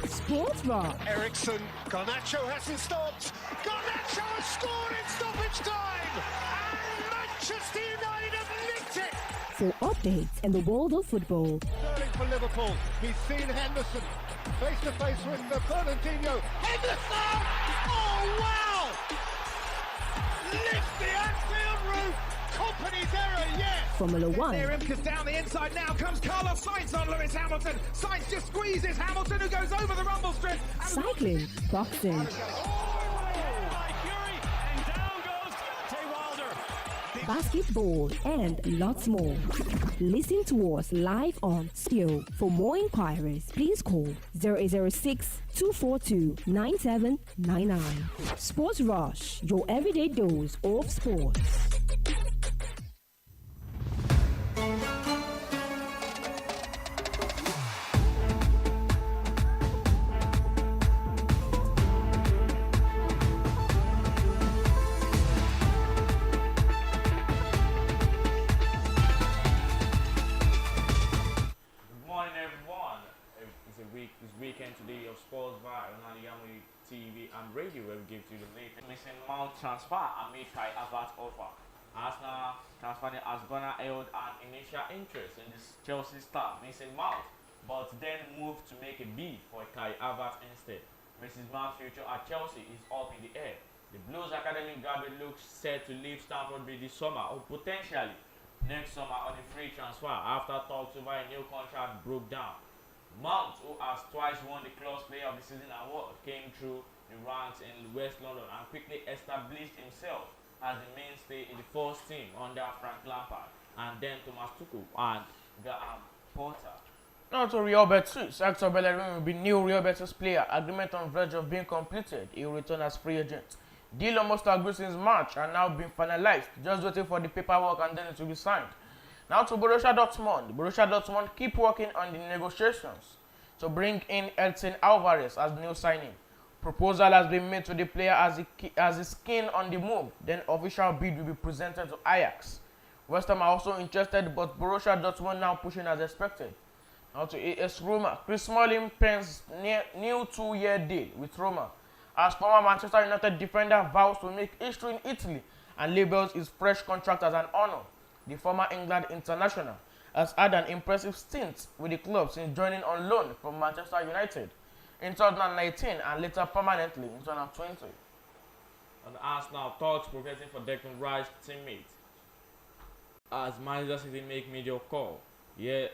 Sports Rock. Ericsson, Garnacho hasn't stopped. Garnacho has scored in stoppage time. And Manchester United have nicked it. For updates in the world of football. Sterling for Liverpool. He's seen Henderson face to face with Fernandinho. Henderson! Oh wow! Lift the Anfield roof. Company's error, yes. Formula One. Near him, because down the inside now comes Carlos Sainz on Lewis Hamilton. Sainz just squeezes Hamilton, who goes over the rumble strip. Cycling. Boxing. Basketball and lots more. Listen to us live on Skill. For more inquiries, please call 0806 242 9799. Sports Rush, your everyday dose of sports. Weekend today of Sportville on Al-IyamoyeTv and radio, where we give you the latest missing Mount transfer amid Kai Havertz offer. Arsenal transfer has gone held an initial interest in this Chelsea star missing Mount, but then moved to make a bid for Kai Havertz instead. Mrs. Mount's future at Chelsea is up in the air. The Blues academy graduate looks set to leave Stamford Bridge this summer, or potentially next summer on a free transfer after talks over a new contract broke down. Mount, who has twice won the Club's Player of the Season award, came through the ranks in West London and quickly established himself as the mainstay in the first team under Frank Lampard and then Thomas Tuchel and Graham Potter. Now to Real Betis, Hector Bellerin will be new Real Betis player. Agreement on verge of being completed. He will return as free agent. Deal almost agreed since March and now been finalized. Just waiting for the paperwork and then it will be signed. Now to Borussia Dortmund. Borussia Dortmund keep working on the negotiations to bring in Edson Alvarez as new signing. Proposal has been made to the player as he's keen on the move. Then official bid will be presented to Ajax. West Ham are also interested, but Borussia Dortmund now pushing as expected. Now to AS Roma. Chris Smalling pens new 2-year deal with Roma. As former Manchester United defender vows to make history in Italy and labels his fresh contract as an honor. The former England international has had an impressive stint with the club since joining on loan from Manchester United in 2019 and later permanently in 2020. And Arsenal talks progressing for Declan Rice's teammate as Manchester City make major call. Yeah,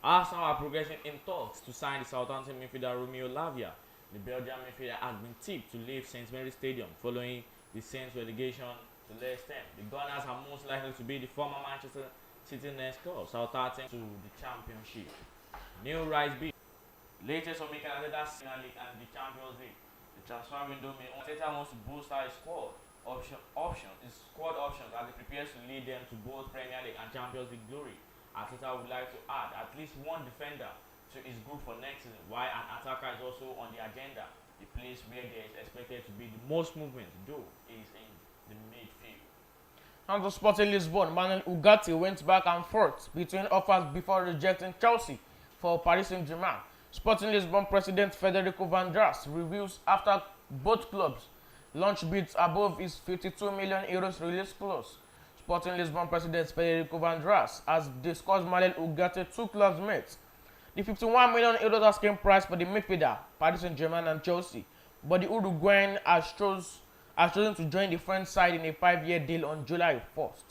Arsenal are progressing in talks to sign the Southampton midfielder Romeo Lavia. The Belgian midfielder has been tipped to leave St. Mary's Stadium following the Saints' relegation to Leicester. The Gunners are most likely to be the former Manchester City next club, Southampton to the Championship. New Rice bid. Latest on Mikel Arteta's Premier League and the Champions League. The transfer window may Arteta wants to boost his squad options as he prepares to lead them to both Premier League and Champions League glory. Arteta would like to add at least one defender to his group for next season, while an attacker is also on the agenda. The place where there is expected to be the most movement, though, is in the midfield. Now to Sporting Lisbon, Manuel Ugarte went back and forth between offers before rejecting Chelsea for Paris Saint-Germain. Sporting Lisbon president Federico Van Dras reveals after both clubs launched bids above his €52 million release clause. Sporting Lisbon president Federico Van Dras has discussed Manuel Ugarte two clubs mates. The €51 million asking price for the midfielder, Paris Saint-Germain and Chelsea, but the Uruguayan has chosen to join the French side in a 5-year deal on July 1st.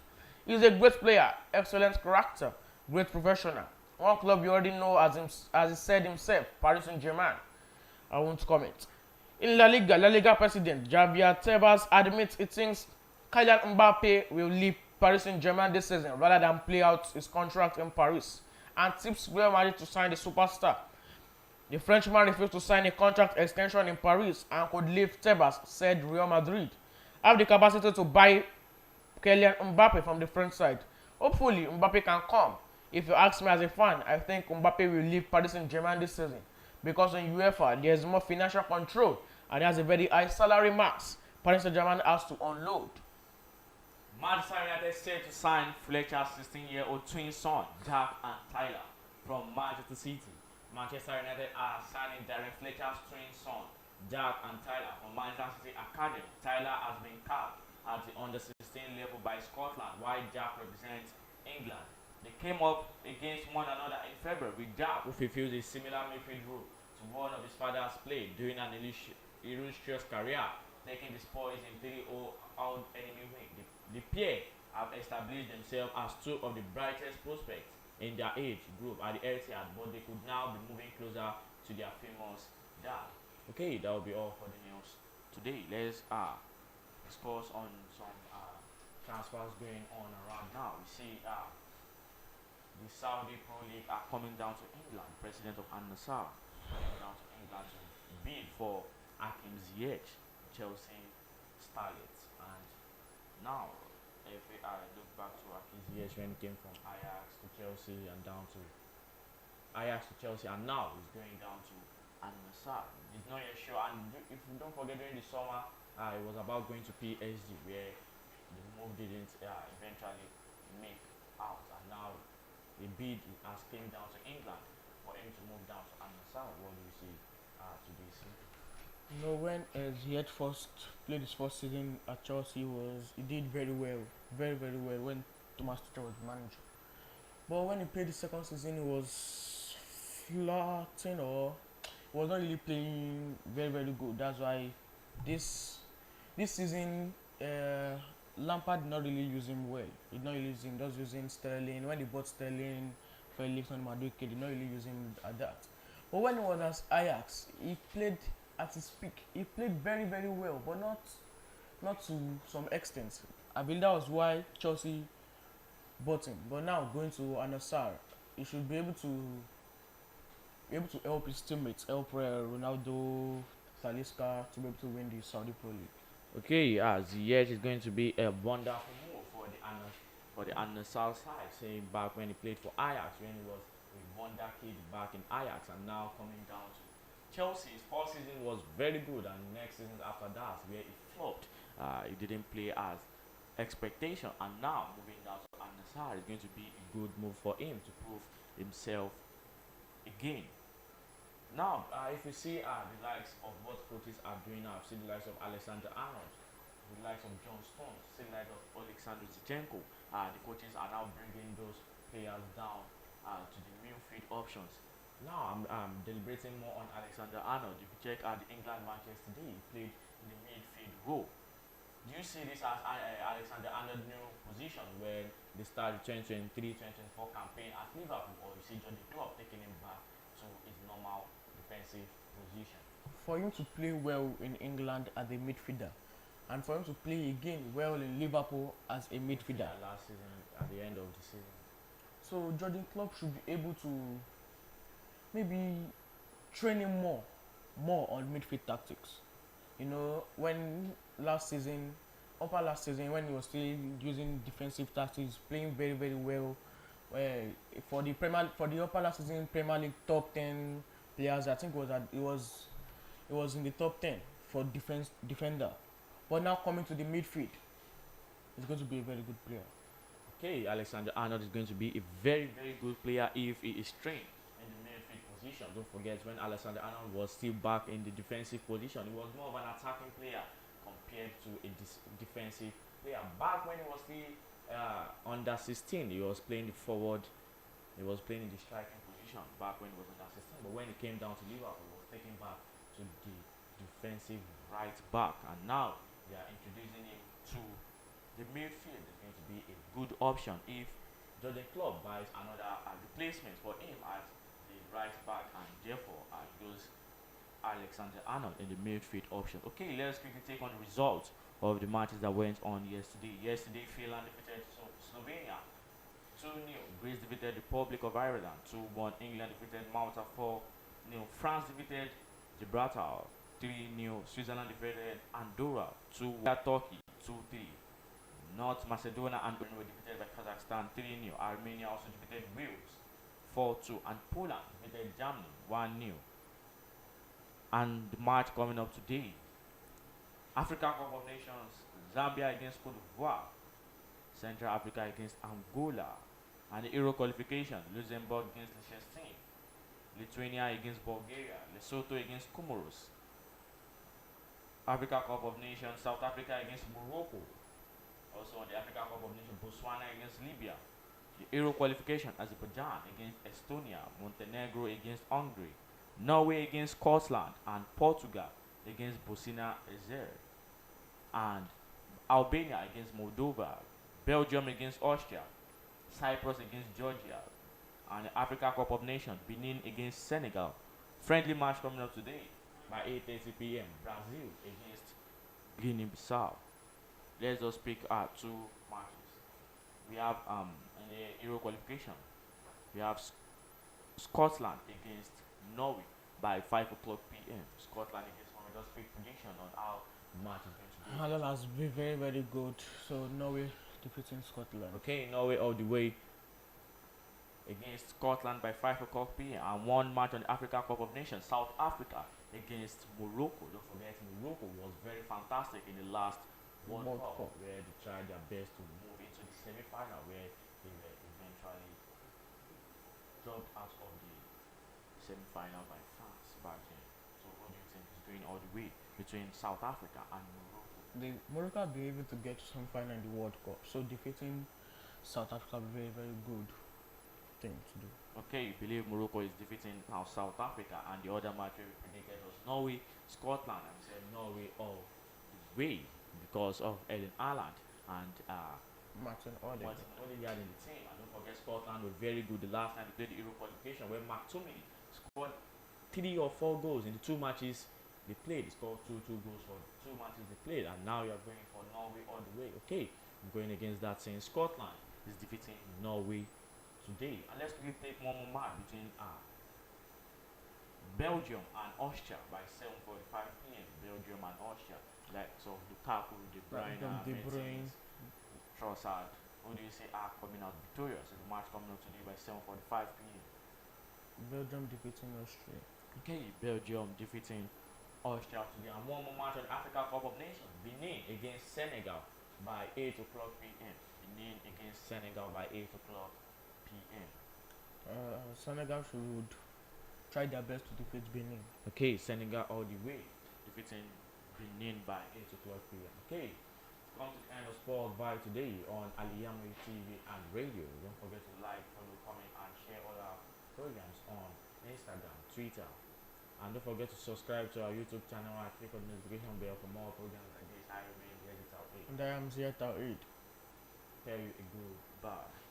He's a great player, excellent character, great professional. One club you already know as he said himself, Paris Saint-Germain. I won't comment. In La Liga president Javier Tebas admits he thinks Kylian Mbappe will leave Paris Saint-Germain this season rather than play out his contract in Paris, and tips Real Madrid to sign the superstar. The Frenchman refused to sign a contract extension in Paris and could leave, Tebas said. Real Madrid have the capacity to buy Kylian Mbappe from the French side. Hopefully, Mbappe can come. If you ask me as a fan, I think Mbappe will leave Paris Saint-Germain this season because in UEFA, there is more financial control and has a very high salary max. Paris Saint-Germain has to unload. Manchester United said to sign Fletcher's 16-year-old twin son, Jack and Tyler, from Manchester City. Manchester United are signing Darren Fletcher's twin son, Jack and Tyler, from Manchester City Academy. Tyler has been capped at the under-16 level by Scotland, while Jack represents England. They came up against one another in February, with Jack, who fulfills a similar midfield role to one of his father's played during an illustrious career, taking the spoils in 3-0 out enemy wing. The pair have established themselves as two of the brightest prospects in their age group at the Etihad, but they could now be moving closer to their famous dad. Okay, that will be all for the news today. Let's discuss on some transfers going on around now. We see the Saudi Pro League are coming down to England. President of Al-Nassr coming down to England to bid for Ziyad, Chelsea starlets. And now, if I look back to Ziyad when he came from Ajax to Chelsea and down to Ajax to Chelsea, and now he's going down to Al-Nassr. He's not yet sure. And if you don't forget, during the summer, it was about going to PSG, where the move didn't eventually make out, and now the bid has came down to England for him to move down to Al-Nassr. What do you see today? You know, when Ziyad first played his first season at Chelsea, he did very well, very well when Thomas Tuchel was manager. But when he played the second season, he was flirting, or he was not really playing very good. That's why this season Lampard did not really use him well. He did not really use him, just using Sterling. When they bought Sterling, Felix and Madueke, they did not really use him at that. But when he was at Ajax, he played at his peak. He played very well, but not to some extent. I believe that was why Chelsea bought him. But now going to Al-Nassr, he should be able to help his teammates, help Ronaldo, Talisca to be able to win the Saudi Pro League. Okay, Ziyech is going to be a wonderful move for the Al-Nassr side. Saying back when he played for Ajax, when he was a wonder kid back in Ajax, and now coming down to Chelsea. His first season was very good, and next season after that, where he flopped, he didn't play as expectation, and now moving down to Al-Nassr is going to be a good move for him to prove himself again. Now, if you see the likes of what coaches are doing now, see the likes of Alexander Arnold, the likes of John Stones, see the likes of Alexander Zinchenko, the coaches are now bringing those players down to the midfield options. Now, I'm deliberating more on Alexander Arnold. If you check out the England matches today, he played in the midfield role. Do you see this as Alexander Arnold's new position when they start the 2023-2024 campaign at Liverpool, or you see Jordan Klopp taking him back to his normal defensive position? For him to play well in England as a midfielder, and for him to play again well in Liverpool as a midfielder. Yeah, last season, at the end of the season. So Jordan Klopp should be able to maybe train him more on midfield tactics. You know, when last season, when he was still using defensive tactics, playing very well. For the upper last season Premier League top 10 players, I think it was in the top 10 for defender. But now coming to the midfield, he's going to be a very good player. Okay, Alexander Arnold is going to be a very good player if he is trained in the midfield position. Don't forget, when Alexander Arnold was still back in the defensive position, he was more of an attacking player compared to a defensive player. Back when he was still under 16, he was playing the forward, he was playing in the striking position back when he was under 16. But when he came down to Liverpool, he was taken back to the defensive right back, and now they are introducing him to the midfield. Is going to be a good option if Jordan Klopp buys another replacement for him as the right back, and therefore goes Alexander Arnold in the midfield option. Okay, let's quickly take on the results of the matches that went on yesterday. Yesterday, Finland defeated Slovenia 2-0. Greece defeated Republic of Ireland 2-1. England defeated Malta 4-0. France defeated Gibraltar 3-0. Switzerland defeated Andorra 2-1. Turkey 2-3. North Macedonia and Ukraine were defeated by Kazakhstan 3-0. Armenia also defeated Wales 4-2. And Poland defeated Germany 1-0. And the match coming up today, African Cup of Nations, Zambia against Cote d'Ivoire, Central Africa against Angola, and the Euro qualification, Luxembourg against Liechtenstein, Lithuania against Bulgaria, Lesotho against Comoros, Africa Cup of Nations, South Africa against Morocco. Also on the Africa Cup of Nations, Botswana against Libya. The Euro qualification, Azerbaijan against Estonia, Montenegro against Hungary, Norway against Scotland, and Portugal against Bosnia-Herzegovina, and Albania against Moldova, Belgium against Austria, Cyprus against Georgia, and the Africa Cup of Nations, Benin against Senegal. Friendly match coming up today by 8:30 p.m. Brazil against Guinea-Bissau. Let's just pick two matches. We have in the Euro qualification, we have Scotland against Norway by 5 o'clock p.m. Scotland against Norway. Just pick prediction on how the match is going to be. Holland has been very, very good. So Norway defeating Scotland. Okay, Norway all the way against Scotland by 5 o'clock p.m. And one match on the Africa Cup of Nations, South Africa against Morocco. Don't forget, Morocco was very fantastic in the last World Cup, where they tried their best to move into the semi-final, where they were eventually dropped out of the semi-final by France back then. So what do you think is going all the way between South Africa and Morocco? Morocco have been able to get to some final in the World Cup, so defeating South Africa will be very, very good thing to do. Okay, you believe Morocco is defeating now South Africa, and the other match we predicted was Norway, Scotland, and we said Norway all the way because of Ellen Haaland and Martin Odegaard. Odegaard in the team. And don't forget, Scotland were very good the last time they played the Euro qualification, where McTominay scored 3 or 4 goals in the 2 matches they played. He scored two goals for 2 matches they played, and now you're going for Norway all the way. Okay, I'm going against that, saying Scotland is defeating Norway today. And let's quickly take one more match between Belgium and Austria by 7:45 p.m. Belgium and Austria. Like so, Lukaku, De Bruyne, Mertens, Trossard. Who do you say are coming out victorious in the match coming up today by 7:45 p.m.? Belgium defeating Austria. Okay, Belgium defeating Austria today. And one more match on the Africa Cup of Nations, Benin against Senegal by 8 o'clock p.m. Benin against Senegal by 8 o'clock p.m. Senegal should try their best to defeat Benin. Okay, Senegal all the way defeating Benin by 8 o'clock p.m. Okay, come to the end of Sport by today on Al-IyamoyeTV and radio. Don't forget to like, follow, comment, and share all our programs on Instagram, Twitter, and don't forget to subscribe to our YouTube channel and click on the notification bell for more programs like this. I remain Yazid. And I am Ziyad. Tell you a goodbye.